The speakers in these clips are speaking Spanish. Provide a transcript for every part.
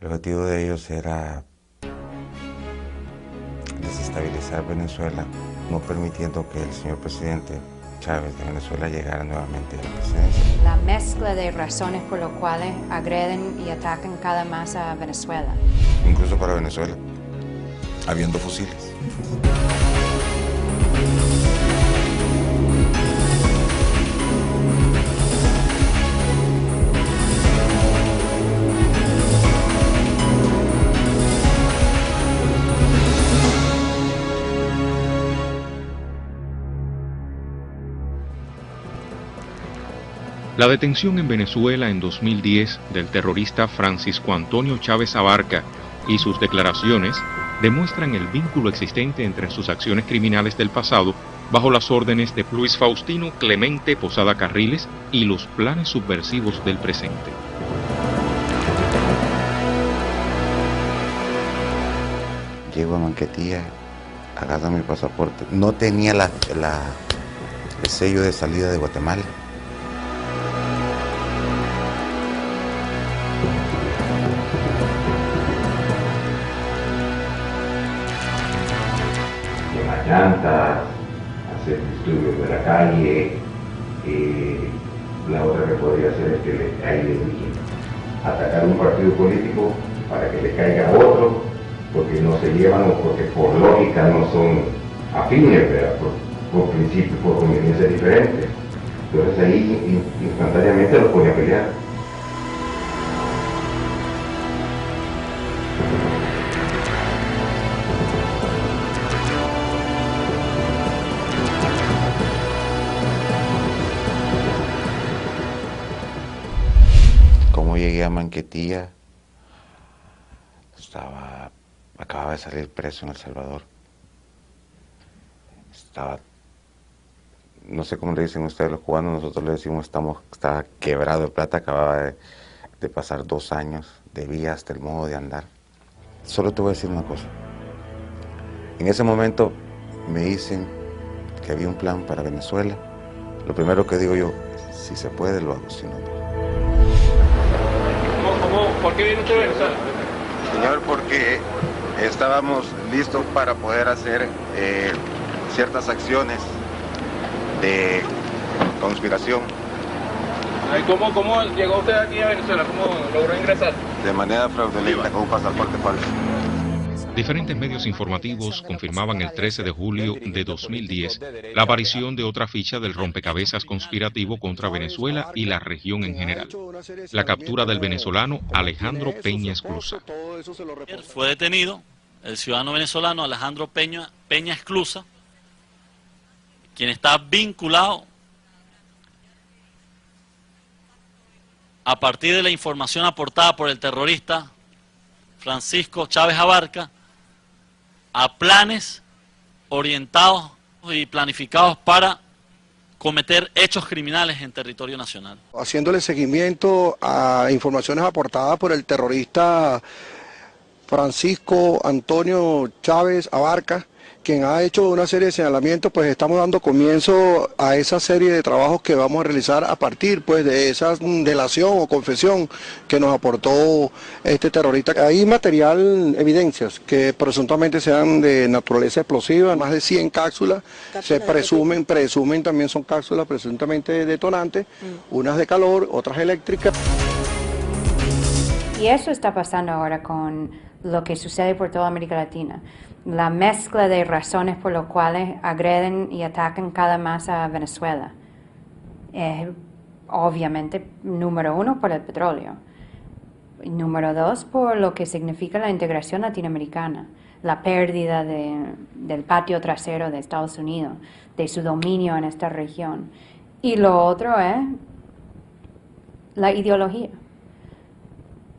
El objetivo de ellos era desestabilizar Venezuela, no permitiendo que el señor presidente Chávez de Venezuela llegara nuevamente a la presidencia. La mezcla de razones por las cuales agreden y atacan cada más a Venezuela. Incluso para Venezuela, habiendo fusiles. La detención en Venezuela en 2010 del terrorista Francisco Antonio Chávez Abarca y sus declaraciones demuestran el vínculo existente entre sus acciones criminales del pasado bajo las órdenes de Luis Faustino Clemente Posada Carriles y los planes subversivos del presente. Llego a Manquetía, agarro mi pasaporte. No tenía el sello de salida de Guatemala. Llantas, hacer disturbios de la calle, la otra que podría hacer es que le caiga atacar un partido político para que le caiga a otro, porque no se llevan o porque por lógica no son afines, ¿verdad? Por principio, por conveniencia diferente. Entonces ahí instantáneamente los pone a pelear. Como llegué a Manquetía, acababa de salir preso en El Salvador. No sé cómo le dicen ustedes los cubanos, nosotros le decimos estaba quebrado de plata, acababa de pasar 2 años, debía hasta el modo de andar. Solo te voy a decir una cosa. En ese momento me dicen que había un plan para Venezuela. Lo primero que digo yo, si se puede lo hago, si no, no. ¿Por qué viene usted a Venezuela? Señor, porque estábamos listos para poder hacer ciertas acciones de conspiración. ¿Cómo llegó usted aquí a Venezuela? ¿Cómo logró ingresar? De manera fraudulenta, con un pasaporte falso. Diferentes medios informativos confirmaban el 13 de julio de 2010 la aparición de otra ficha del rompecabezas conspirativo contra Venezuela y la región en general, la captura del venezolano Alejandro Peña Esclusa. Fue detenido el ciudadano venezolano Alejandro Peña Esclusa, quien está vinculado a partir de la información aportada por el terrorista Francisco Chávez Abarca a planes orientados y planificados para cometer hechos criminales en territorio nacional. Haciéndole seguimiento a informaciones aportadas por el terrorista Francisco Antonio Chávez Abarca, quien ha hecho una serie de señalamientos, pues estamos dando comienzo a esa serie de trabajos que vamos a realizar a partir pues de esa delación o confesión que nos aportó este terrorista. Hay material, evidencias que presuntamente sean de naturaleza explosiva, más de 100 cápsulas, se presumen también son cápsulas presuntamente detonantes, unas de calor, otras eléctricas. Y eso está pasando ahora con lo que sucede por toda América Latina. La mezcla de razones por las cuales agreden y atacan cada más a Venezuela. Obviamente, número 1, por el petróleo. Número 2, por lo que significa la integración latinoamericana. La pérdida del patio trasero de Estados Unidos, de su dominio en esta región. Y lo otro es la ideología.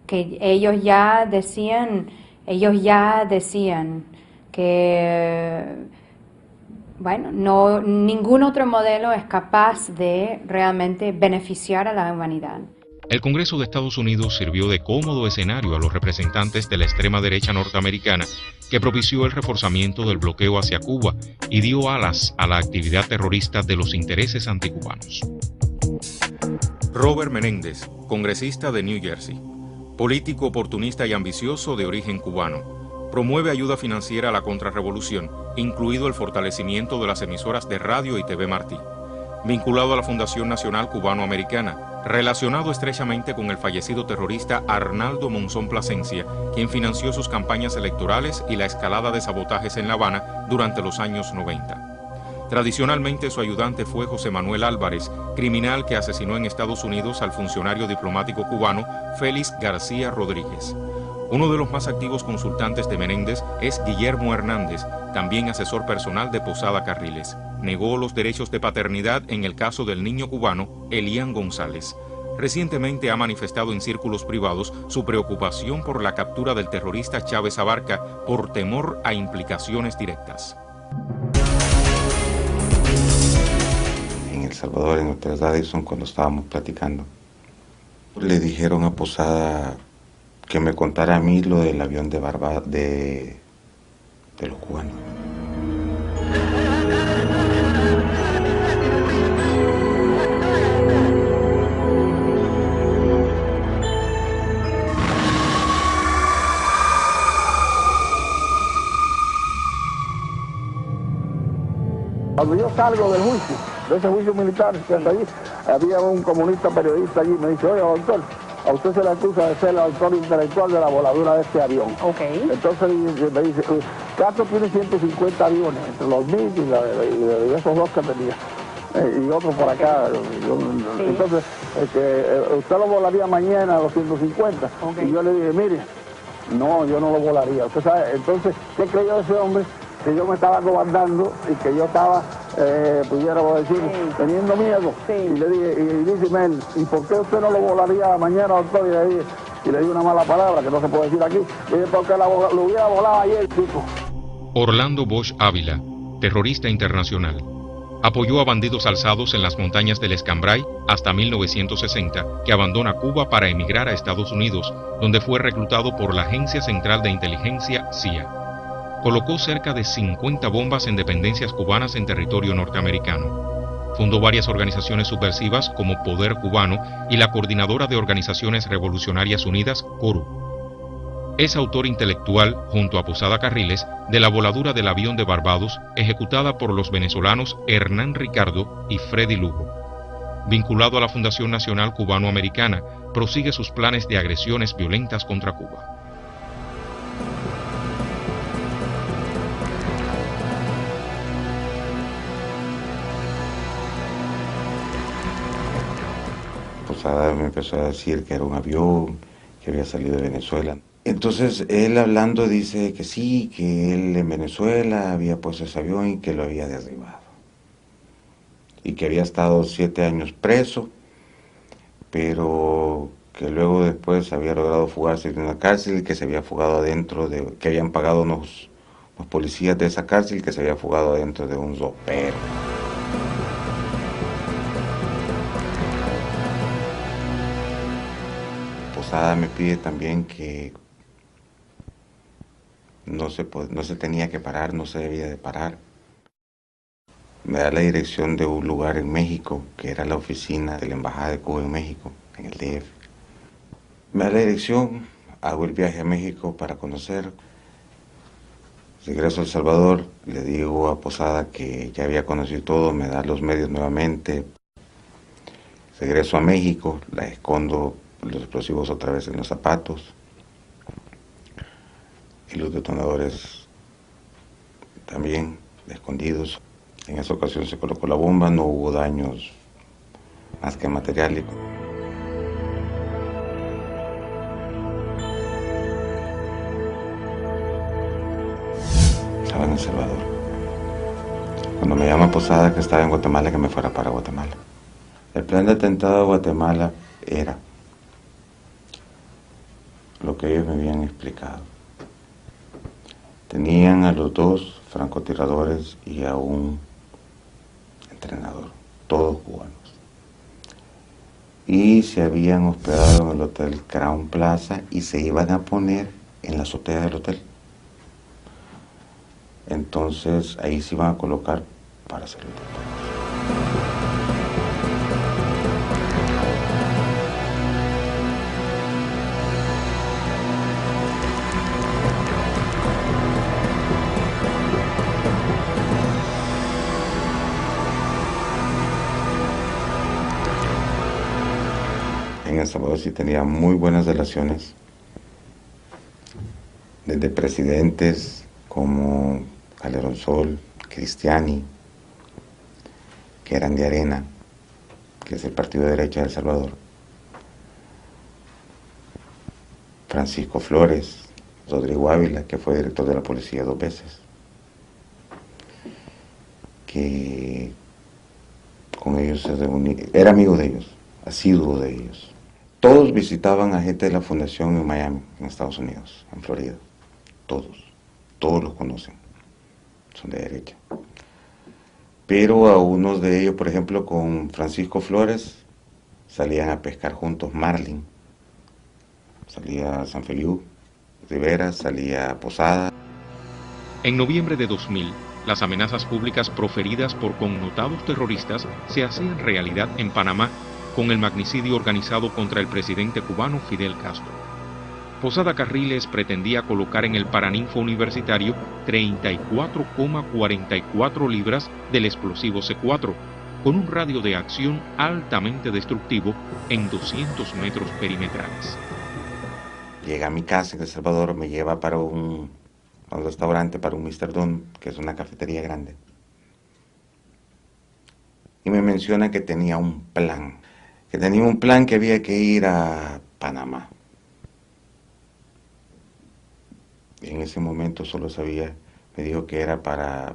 Que ellos ya decían que, bueno, ningún otro modelo es capaz de realmente beneficiar a la humanidad. El Congreso de Estados Unidos sirvió de cómodo escenario a los representantes de la extrema derecha norteamericana que propició el reforzamiento del bloqueo hacia Cuba y dio alas a la actividad terrorista de los intereses anticubanos. Robert Menéndez, congresista de New Jersey. político oportunista y ambicioso de origen cubano. Promueve ayuda financiera a la contrarrevolución, incluido el fortalecimiento de las emisoras de radio y TV Martí. Vinculado a la Fundación Nacional Cubano-Americana, relacionado estrechamente con el fallecido terrorista Arnaldo Monzón Plasencia, quien financió sus campañas electorales y la escalada de sabotajes en La Habana durante los años 90. Tradicionalmente su ayudante fue José Manuel Álvarez, criminal que asesinó en Estados Unidos al funcionario diplomático cubano Félix García Rodríguez. Uno de los más activos consultantes de Menéndez es Guillermo Hernández, también asesor personal de Posada Carriles. Negó los derechos de paternidad en el caso del niño cubano Elian González. Recientemente ha manifestado en círculos privados su preocupación por la captura del terrorista Chávez Abarca por temor a implicaciones directas. En El Salvador, en Hotel Radisson, cuando estábamos platicando, le dijeron a Posada que me contara a mí lo del avión de los cubanos. Cuando yo salgo del juicio, de ese juicio militar que anda allí, había un comunista periodista allí, me dice: oye, doctor, a usted se le acusa de ser el autor intelectual de la voladura de este avión. Okay. Entonces me dice: Castro tiene 150 aviones, entre los MiG y esos dos que tenía, y otros por acá. Sí. Entonces, usted lo volaría mañana a los 150. Okay. Y yo le dije: mire, no, yo no lo volaría. Usted sabe, entonces, ¿qué creyó ese hombre? Que yo me estaba cobardando y que yo estaba, pudiéramos decir, teniendo miedo. Sí. Y le dije, y dice Mel: ¿y por qué usted no lo volaría mañana, doctor? Y le di una mala palabra que no se puede decir aquí. Y dije: porque lo hubiera volado ayer, chico. Orlando Bosch Ávila, terrorista internacional. Apoyó a bandidos alzados en las montañas del Escambray hasta 1960, que abandona Cuba para emigrar a Estados Unidos, donde fue reclutado por la Agencia Central de Inteligencia, CIA. Colocó cerca de 50 bombas en dependencias cubanas en territorio norteamericano. Fundó varias organizaciones subversivas como Poder Cubano y la Coordinadora de Organizaciones Revolucionarias Unidas, CORU. Es autor intelectual, junto a Posada Carriles, de la voladura del avión de Barbados, ejecutada por los venezolanos Hernán Ricardo y Freddy Lugo. Vinculado a la Fundación Nacional Cubano-Americana, prosigue sus planes de agresiones violentas contra Cuba. Posada me empezó a decir que era un avión, que había salido de Venezuela. Entonces él hablando dice que sí, que él en Venezuela había puesto ese avión y que lo había derribado. Y que había estado 7 años preso, pero que luego después había logrado fugarse de una cárcel y que se había fugado adentro de, que habían pagado unos policías de esa cárcel y que se había fugado adentro de un ropero. Posada me pide también que no se tenía que parar, no se debía de parar. Me da la dirección de un lugar en México, que era la oficina de la Embajada de Cuba en México, en el DF. Me da la dirección, hago el viaje a México para conocer. Regreso a El Salvador, le digo a Posada que ya había conocido todo, me da los medios nuevamente. Regreso a México, la escondo los explosivos otra vez en los zapatos y los detonadores también escondidos. En esa ocasión se colocó la bomba, no hubo daños más que materiales. Estaba en El Salvador. Cuando me llama Posada que estaba en Guatemala, que me fuera para Guatemala. El plan de atentado a Guatemala era lo que ellos me habían explicado. Tenían a los 2 francotiradores y a un entrenador, todos cubanos. Y se habían hospedado en el Hotel Crown Plaza y se iban a poner en la azotea del hotel. Entonces ahí se iban a colocar para hacer el atentado. Salvador sí tenía muy buenas relaciones, desde presidentes como Calderón Sol, Cristiani, que eran de Arena, que es el partido de derecha de El Salvador, Francisco Flores, Rodrigo Ávila, que fue director de la policía 2 veces, que con ellos se reunía, era amigo de ellos, asiduo de ellos. Todos visitaban a gente de la fundación en Miami, en Estados Unidos, en Florida. Todos los conocen, son de derecha. Pero a unos de ellos, por ejemplo, con Francisco Flores, salían a pescar juntos marlin. Salía San Feliu, Rivera, salía Posada. En noviembre de 2000, las amenazas públicas proferidas por connotados terroristas se hacían realidad en Panamá con el magnicidio organizado contra el presidente cubano Fidel Castro. Posada Carriles pretendía colocar en el Paraninfo universitario 34,44 libras del explosivo C4, con un radio de acción altamente destructivo en 200 metros perimetrales. Llega a mi casa en El Salvador, me lleva para un restaurante, para un Mr. Don, que es una cafetería grande. Y me menciona que tenía un plan, que había que ir a Panamá. Y en ese momento solo sabía, me dijo que era para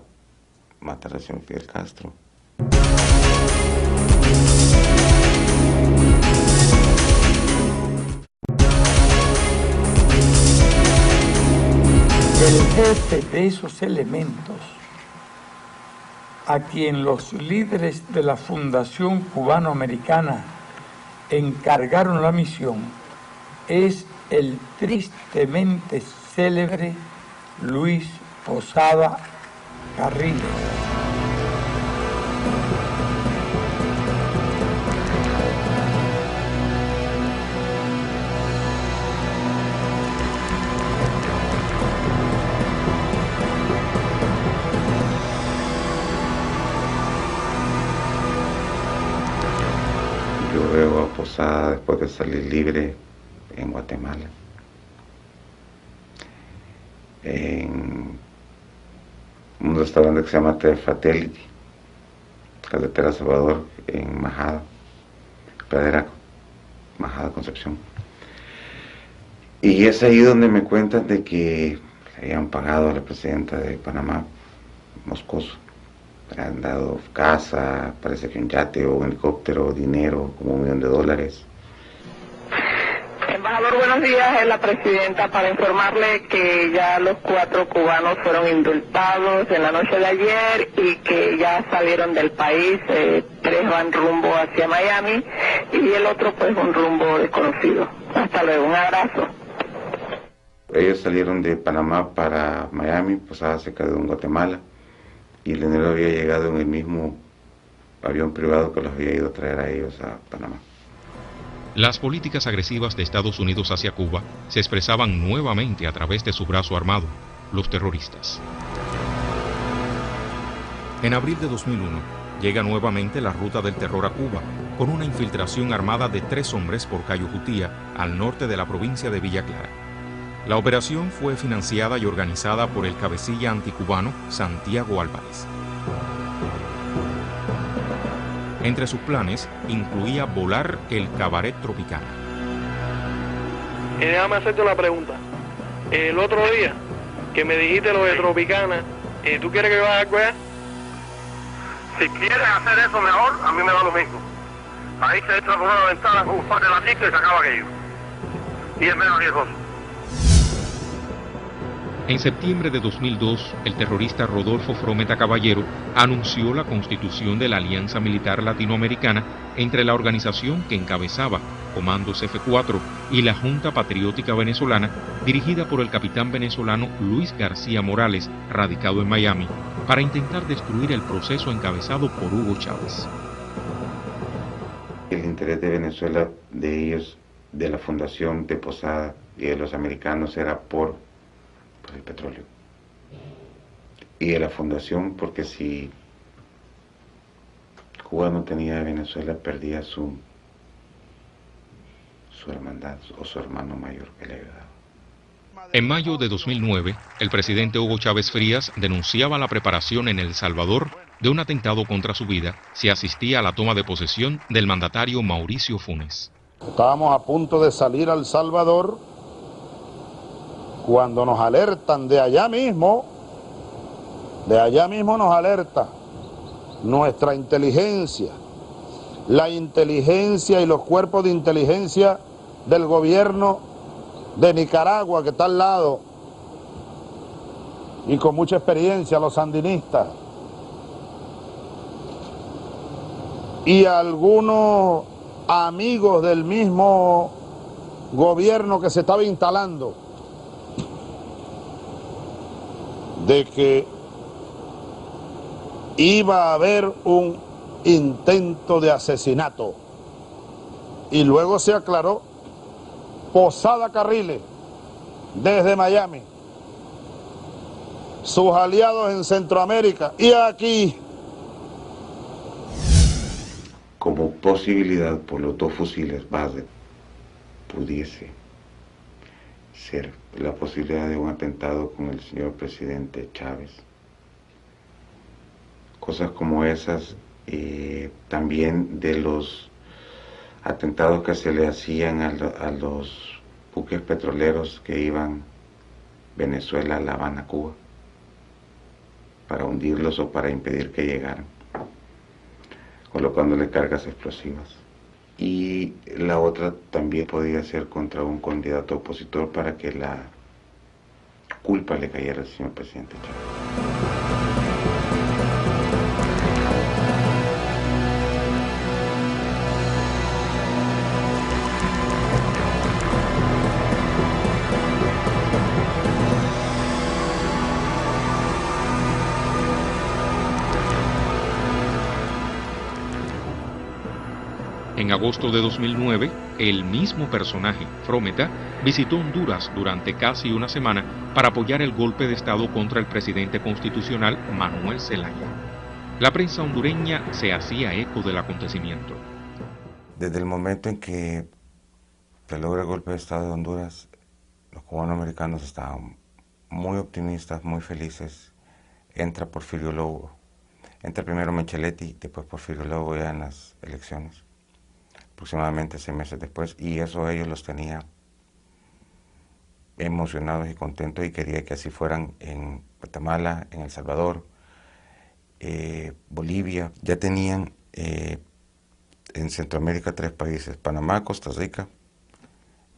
matar al señor Fidel Castro. El jefe de esos elementos, a quien los líderes de la Fundación Cubano-Americana encargaron la misión, es el tristemente célebre Luis Posada Carriles. Yo veo a Posada después de salir libre en Guatemala, en un restaurante que se llama The Fatality, carretera Salvador, en Majada, Pradera, Majada, Concepción. Y es ahí donde me cuentan de que le habían pagado a la presidenta de Panamá, Moscoso. Le han dado casa, parece que un yate o un helicóptero, dinero, como $1 millón. Embajador, buenos días. Es la presidenta para informarle que ya los 4 cubanos fueron indultados en la noche de ayer y que ya salieron del país. 3 van rumbo hacia Miami y el otro pues un rumbo desconocido. Hasta luego, un abrazo. Ellos salieron de Panamá para Miami, Posada se quedó en Guatemala y el dinero había llegado en el mismo avión privado que los había ido a traer a ellos a Panamá. Las políticas agresivas de Estados Unidos hacia Cuba se expresaban nuevamente a través de su brazo armado, los terroristas. En abril de 2001, llega nuevamente la ruta del terror a Cuba, con una infiltración armada de 3 hombres por Cayo Jutía, al norte de la provincia de Villa Clara. La operación fue financiada y organizada por el cabecilla anticubano Santiago Álvarez. Entre sus planes incluía volar el Cabaret Tropicana. Déjame hacerte una pregunta. El otro día que me dijiste lo de Tropicana, ¿tú quieres que yo haga algo allá? Si quieres hacer eso mejor, a mí me da lo mismo. Ahí se entra por una ventana con un par de latitos y se acaba aquello. Y es menos riesgoso. En septiembre de 2002, el terrorista Rodolfo Frometa Caballero anunció la constitución de la Alianza Militar Latinoamericana entre la organización que encabezaba Comandos F4 y la Junta Patriótica Venezolana, dirigida por el capitán venezolano Luis García Morales, radicado en Miami, para intentar destruir el proceso encabezado por Hugo Chávez. El interés de Venezuela, de ellos, de la fundación de Posada y de los americanos era por el petróleo. Y de la fundación porque si Cuba no tenía Venezuela, perdía su su hermandad o su hermano mayor que le ayudaba. En mayo de 2009, el presidente Hugo Chávez Frías denunciaba la preparación en El Salvador de un atentado contra su vida si asistía a la toma de posesión del mandatario Mauricio Funes. Estábamos a punto de salir a El Salvador cuando nos alertan de allá mismo nos alerta nuestra inteligencia, la inteligencia y los cuerpos de inteligencia del gobierno de Nicaragua, que está al lado, y con mucha experiencia, los sandinistas, y algunos amigos del mismo gobierno que se estaba instalando, de que iba a haber un intento de asesinato. Y luego se aclaró, Posada Carriles, desde Miami, sus aliados en Centroamérica y aquí. Como posibilidad, por los 2 fusiles base, pudiese ser la posibilidad de un atentado con el señor presidente Chávez. Cosas como esas, también de los atentados que se le hacían a los buques petroleros que iban Venezuela, La Habana, Cuba, para hundirlos o para impedir que llegaran, colocándole cargas explosivas. Y la otra también podía ser contra un candidato opositor para que la culpa le cayera al señor presidente Chávez. En agosto de 2009, el mismo personaje, Frometa, visitó Honduras durante casi una semana para apoyar el golpe de Estado contra el presidente constitucional Manuel Zelaya. La prensa hondureña se hacía eco del acontecimiento. Desde el momento en que se logra el golpe de Estado de Honduras, los cubanoamericanos estaban muy optimistas, muy felices. Entra Porfirio Lobo, entra primero Micheletti, después Porfirio Lobo ya en las elecciones, aproximadamente 6 meses después, y eso ellos los tenía emocionados y contentos y quería que así fueran en Guatemala, en El Salvador, Bolivia. Ya tenían en Centroamérica 3 países, Panamá, Costa Rica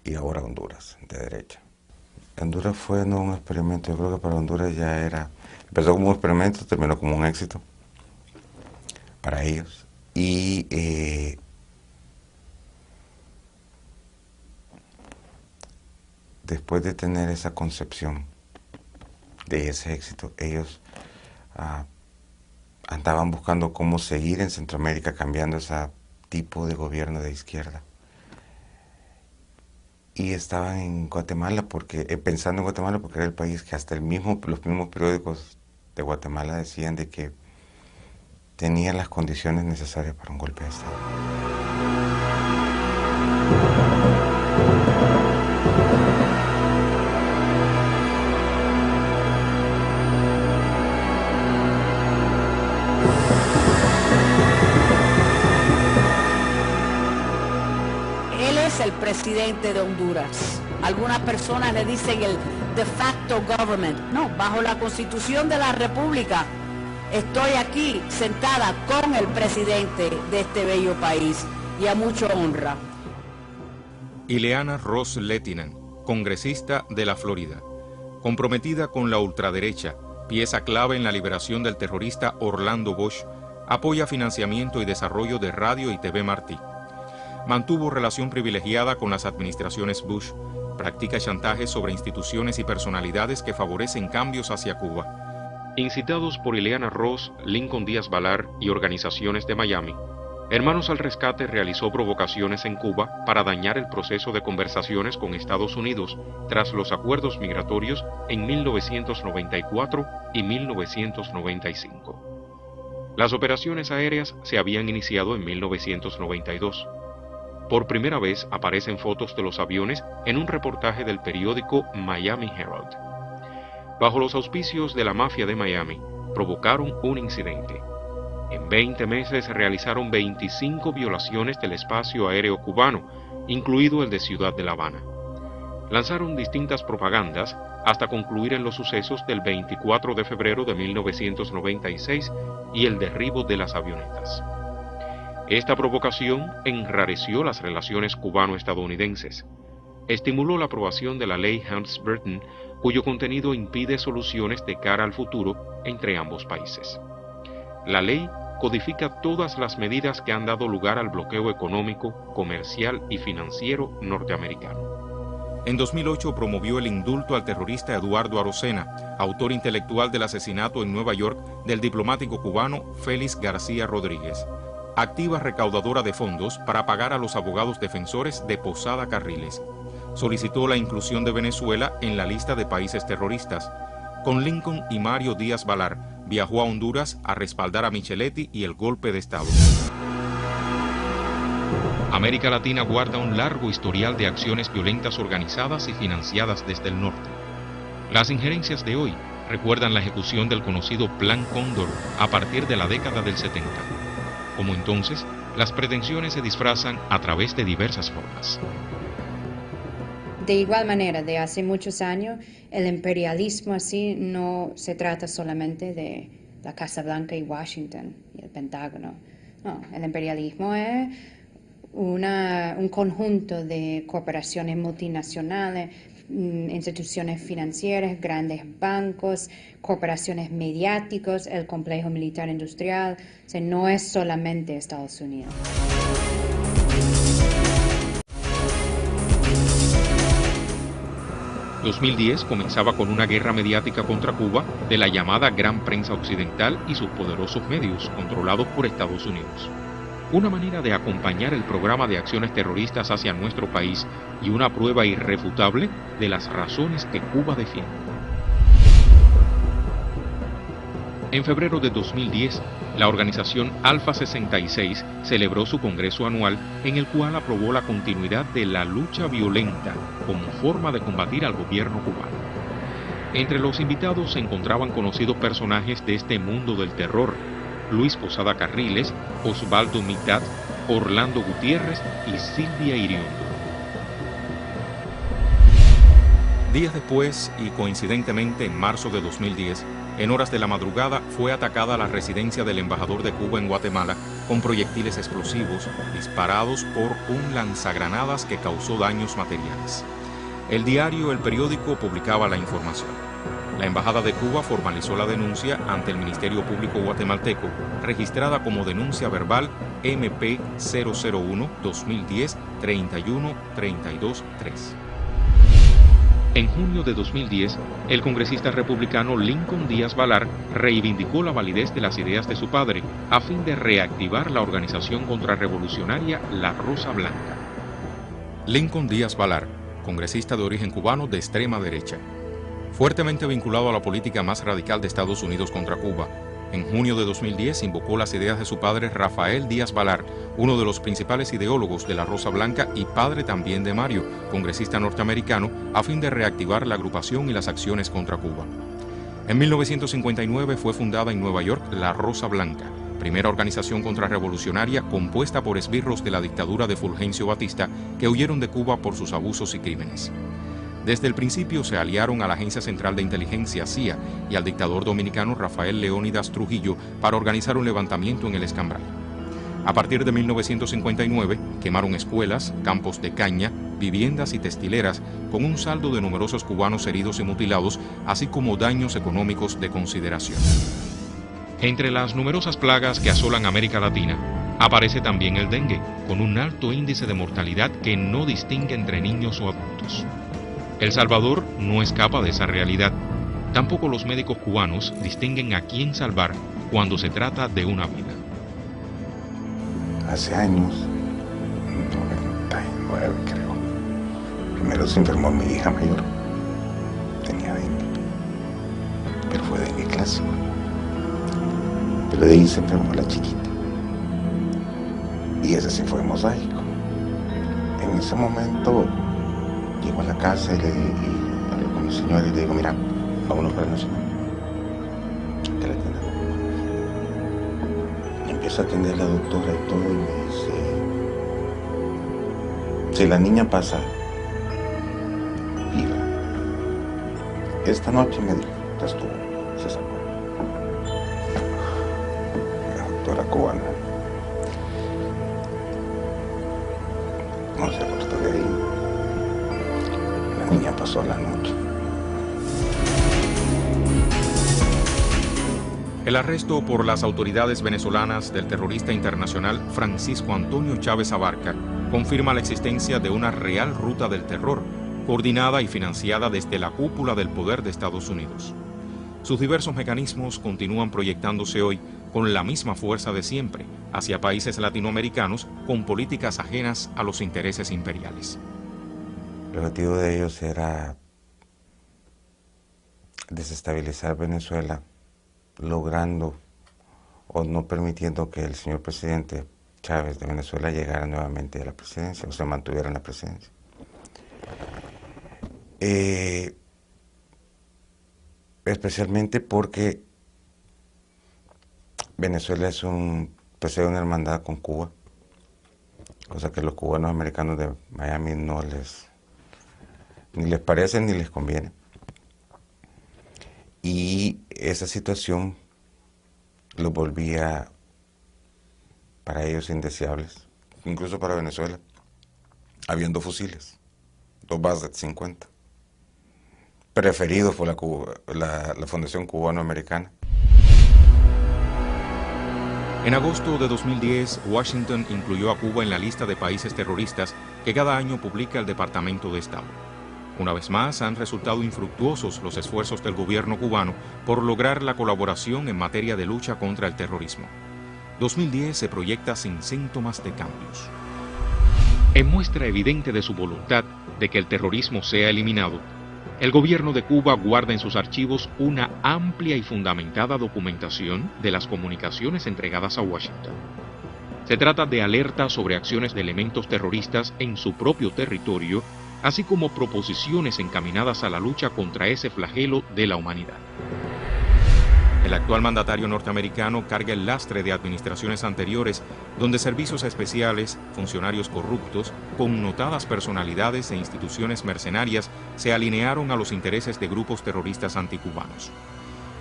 y ahora Honduras, de derecha. Honduras fue no un experimento, yo creo que para Honduras ya era, empezó como un experimento, terminó como un éxito para ellos. Y después de tener esa concepción de ese éxito, ellos andaban buscando cómo seguir en Centroamérica cambiando ese tipo de gobierno de izquierda. Y estaban en Guatemala, pensando en Guatemala porque era el país que hasta los mismos periódicos de Guatemala decían de que tenía las condiciones necesarias para un golpe de Estado. El presidente de Honduras. Algunas personas le dicen el de facto government. No, bajo la Constitución de la República estoy aquí sentada con el presidente de este bello país y a mucha honra. Ileana Ross Lehtinen, congresista de la Florida, comprometida con la ultraderecha, pieza clave en la liberación del terrorista Orlando Bosch, apoya financiamiento y desarrollo de Radio y TV Martí. Mantuvo relación privilegiada con las administraciones Bush, practica chantajes sobre instituciones y personalidades que favorecen cambios hacia Cuba. Incitados por Ileana Ross, Lincoln Díaz Balar y organizaciones de Miami, Hermanos al Rescate realizó provocaciones en Cuba para dañar el proceso de conversaciones con Estados Unidos tras los acuerdos migratorios en 1994 y 1995. Las operaciones aéreas se habían iniciado en 1992. Por primera vez aparecen fotos de los aviones en un reportaje del periódico Miami Herald. Bajo los auspicios de la mafia de Miami, provocaron un incidente. En 20 meses se realizaron 25 violaciones del espacio aéreo cubano, incluido el de Ciudad de La Habana. Lanzaron distintas propagandas hasta concluir en los sucesos del 24 de febrero de 1996 y el derribo de las avionetas. Esta provocación enrareció las relaciones cubano-estadounidenses. Estimuló la aprobación de la ley Helms-Burton, cuyo contenido impide soluciones de cara al futuro entre ambos países. La ley codifica todas las medidas que han dado lugar al bloqueo económico, comercial y financiero norteamericano. En 2008 promovió el indulto al terrorista Eduardo Arocena, autor intelectual del asesinato en Nueva York del diplomático cubano Félix García Rodríguez. Activa recaudadora de fondos para pagar a los abogados defensores de Posada Carriles. Solicitó la inclusión de Venezuela en la lista de países terroristas. Con Lincoln y Mario Díaz Balar, viajó a Honduras a respaldar a Micheletti y el golpe de Estado. América Latina guarda un largo historial de acciones violentas organizadas y financiadas desde el norte. Las injerencias de hoy recuerdan la ejecución del conocido Plan Cóndor a partir de la década del 70. Como entonces, las pretensiones se disfrazan a través de diversas formas. De igual manera, de hace muchos años, el imperialismo así no se trata solamente de la Casa Blanca y Washington y el Pentágono. No, el imperialismo es un conjunto de corporaciones multinacionales, instituciones financieras, grandes bancos, corporaciones mediáticas, el complejo militar industrial. O sea, no es solamente Estados Unidos. En 2010 comenzaba con una guerra mediática contra Cuba de la llamada Gran Prensa Occidental y sus poderosos medios, controlados por Estados Unidos. Una manera de acompañar el programa de acciones terroristas hacia nuestro país y una prueba irrefutable de las razones que Cuba defiende. En febrero de 2010, la organización Alfa 66 celebró su congreso anual en el cual aprobó la continuidad de la lucha violenta como forma de combatir al gobierno cubano. Entre los invitados se encontraban conocidos personajes de este mundo del terror: Luis Posada Carriles, Osvaldo Mitad, Orlando Gutiérrez y Silvia Iriondo. Días después, y coincidentemente en marzo de 2010, en horas de la madrugada fue atacada la residencia del embajador de Cuba en Guatemala con proyectiles explosivos disparados por un lanzagranadas que causó daños materiales. El diario El Periódico publicaba la información. La Embajada de Cuba formalizó la denuncia ante el Ministerio Público guatemalteco, registrada como denuncia verbal MP 001-2010-31323. En junio de 2010, el congresista republicano Lincoln Díaz Balar reivindicó la validez de las ideas de su padre a fin de reactivar la organización contrarrevolucionaria La Rosa Blanca. Lincoln Díaz Balar, congresista de origen cubano de extrema derecha. Fuertemente vinculado a la política más radical de Estados Unidos contra Cuba, en junio de 2010 invocó las ideas de su padre Rafael Díaz Balar, uno de los principales ideólogos de la Rosa Blanca y padre también de Mario, congresista norteamericano, a fin de reactivar la agrupación y las acciones contra Cuba. En 1959 fue fundada en Nueva York la Rosa Blanca, primera organización contrarrevolucionaria compuesta por esbirros de la dictadura de Fulgencio Batista que huyeron de Cuba por sus abusos y crímenes. Desde el principio se aliaron a la Agencia Central de Inteligencia, CIA, y al dictador dominicano Rafael Leónidas Trujillo para organizar un levantamiento en el Escambray. A partir de 1959, quemaron escuelas, campos de caña, viviendas y textileras, con un saldo de numerosos cubanos heridos y mutilados, así como daños económicos de consideración. Entre las numerosas plagas que asolan América Latina, aparece también el dengue, con un alto índice de mortalidad que no distingue entre niños o adultos. El Salvador no escapa de esa realidad. Tampoco los médicos cubanos distinguen a quién salvar cuando se trata de una vida. Hace años, 99 creo, primero se enfermó mi hija mayor, tenía dengue, pero fue dengue clásico. Pero de ahí se enfermó la chiquita, y ese sí fue mosaico. en ese momento llego a la casa y hablo con mi señora y le digo, mira, vámonos para el Nacional. Que la atienda. Y empieza a atender la doctora y todo y me dice, si la niña pasa viva, esta noche me dijo, ya estuvo, se sacó. La doctora cubana. No se cortó de ahí. La niña pasó la noche. El arresto por las autoridades venezolanas del terrorista internacional Francisco Antonio Chávez Abarca confirma la existencia de una real ruta del terror, coordinada y financiada desde la cúpula del poder de Estados Unidos. Sus diversos mecanismos continúan proyectándose hoy con la misma fuerza de siempre hacia países latinoamericanos con políticas ajenas a los intereses imperiales. El objetivo de ellos era desestabilizar Venezuela, logrando o no permitiendo que el señor presidente Chávez de Venezuela llegara nuevamente a la presidencia o se mantuviera en la presidencia. Especialmente porque Venezuela posee una hermandad con Cuba, cosa que los cubanos americanos de Miami ni les parece ni les conviene. Y esa situación los volvía para ellos indeseables, incluso para Venezuela, habiendo fusiles, 2 Bazet 50, preferidos por la Fundación Cubano-Americana. En agosto de 2010, Washington incluyó a Cuba en la lista de países terroristas que cada año publica el Departamento de Estado. Una vez más, han resultado infructuosos los esfuerzos del gobierno cubano por lograr la colaboración en materia de lucha contra el terrorismo. 2010 se proyecta sin síntomas de cambios. En muestra evidente de su voluntad de que el terrorismo sea eliminado, el gobierno de Cuba guarda en sus archivos una amplia y fundamentada documentación de las comunicaciones entregadas a Washington. Se trata de alertas sobre acciones de elementos terroristas en su propio territorio, así como proposiciones encaminadas a la lucha contra ese flagelo de la humanidad. El actual mandatario norteamericano carga el lastre de administraciones anteriores, donde servicios especiales, funcionarios corruptos, connotadas personalidades e instituciones mercenarias se alinearon a los intereses de grupos terroristas anticubanos.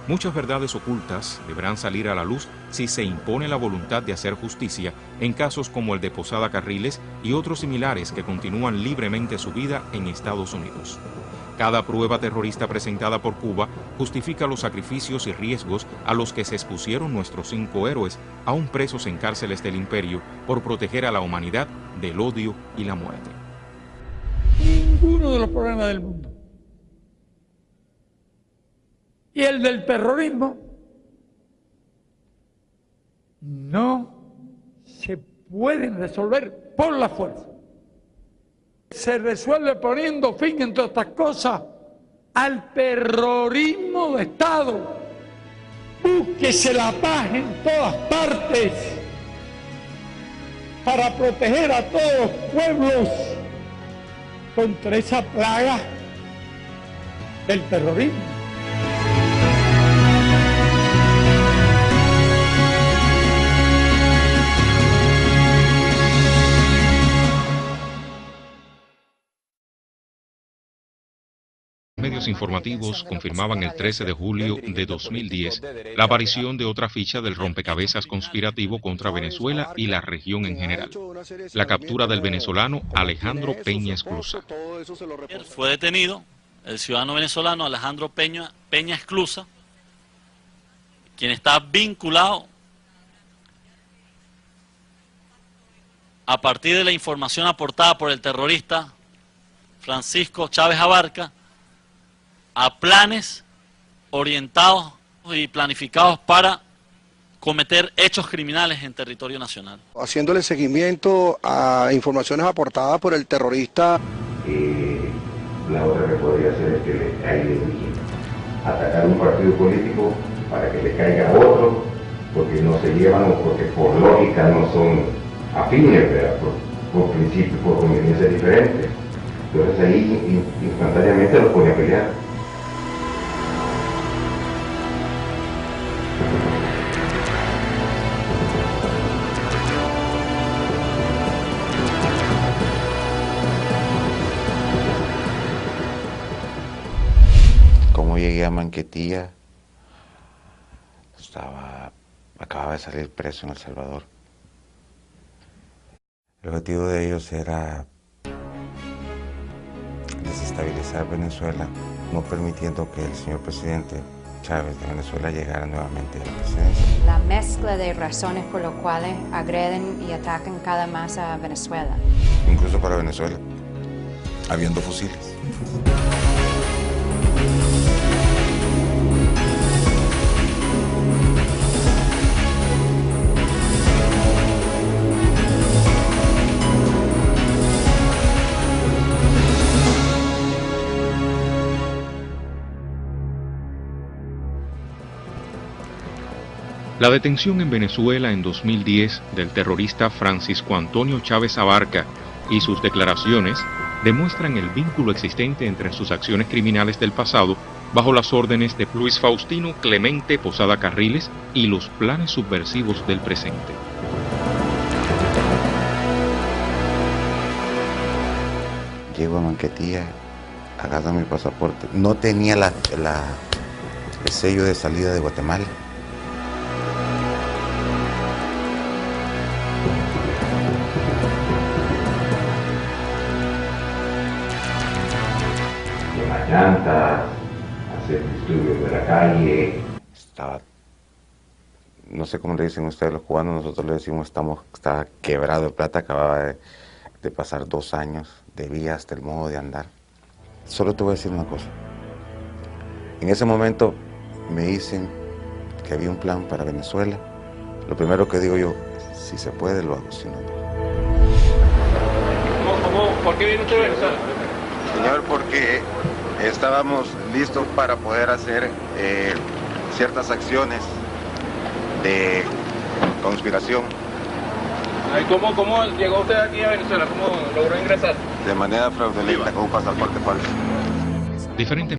Muchas verdades ocultas deberán salir a la luz si se impone la voluntad de hacer justicia en casos como el de Posada Carriles y otros similares que continúan libremente su vida en Estados Unidos. Cada prueba terrorista presentada por Cuba justifica los sacrificios y riesgos a los que se expusieron nuestros 5 héroes, aún presos en cárceles del imperio, por proteger a la humanidad del odio y la muerte. Ninguno de los problemas del mundo, y el del terrorismo, no se pueden resolver por la fuerza. Se resuelve poniendo fin, entre otras cosas, al terrorismo de Estado. Búsquese la paz en todas partes para proteger a todos los pueblos contra esa plaga del terrorismo. Medios informativos confirmaban el 13 de julio de 2010 la aparición de otra ficha del rompecabezas conspirativo contra Venezuela y la región en general, la captura del venezolano Alejandro Peña Esclusa. Fue detenido el ciudadano venezolano Alejandro Peña Esclusa, quien está vinculado a partir de la información aportada por el terrorista Francisco Chávez Abarca a planes orientados y planificados para cometer hechos criminales en territorio nacional. Haciéndole seguimiento a informaciones aportadas por el terrorista. La otra que podría hacer es que le caiga bien. Atacar un partido político para que le caiga otro, porque no se llevan o porque por lógica no son afines, ¿verdad? por principio, por conveniencia diferente. Entonces ahí instantáneamente los pone a pelear. Cómo llegué a Manquetía, acababa de salir preso en El Salvador. El objetivo de ellos era desestabilizar Venezuela, no permitiendo que el señor presidente Chávez de Venezuela llegara nuevamente a la presidencia. La mezcla de razones por las cuales agreden y atacan cada más a Venezuela. Incluso para Venezuela, habiendo fusiles. La detención en Venezuela en 2010 del terrorista Francisco Antonio Chávez Abarca y sus declaraciones demuestran el vínculo existente entre sus acciones criminales del pasado bajo las órdenes de Luis Faustino Clemente Posada Carriles y los planes subversivos del presente. Llego a Manquetía, agarro mi pasaporte. No tenía el sello de salida de Guatemala. Llantas, hacer estudios de la calle. No sé cómo le dicen ustedes los cubanos, nosotros le decimos estaba quebrado de plata, acababa de pasar 2 años, debía hasta el modo de andar. Solo te voy a decir una cosa. En ese momento me dicen que había un plan para Venezuela. Lo primero que digo yo, si se puede lo hago, si no, no. ¿Por qué viene usted a Venezuela? Señor, porque estábamos listos para poder hacer ciertas acciones de conspiración. ¿Cómo llegó usted aquí a Venezuela? ¿Cómo logró ingresar? De manera fraudulenta, con un pasaporte falso. Diferentes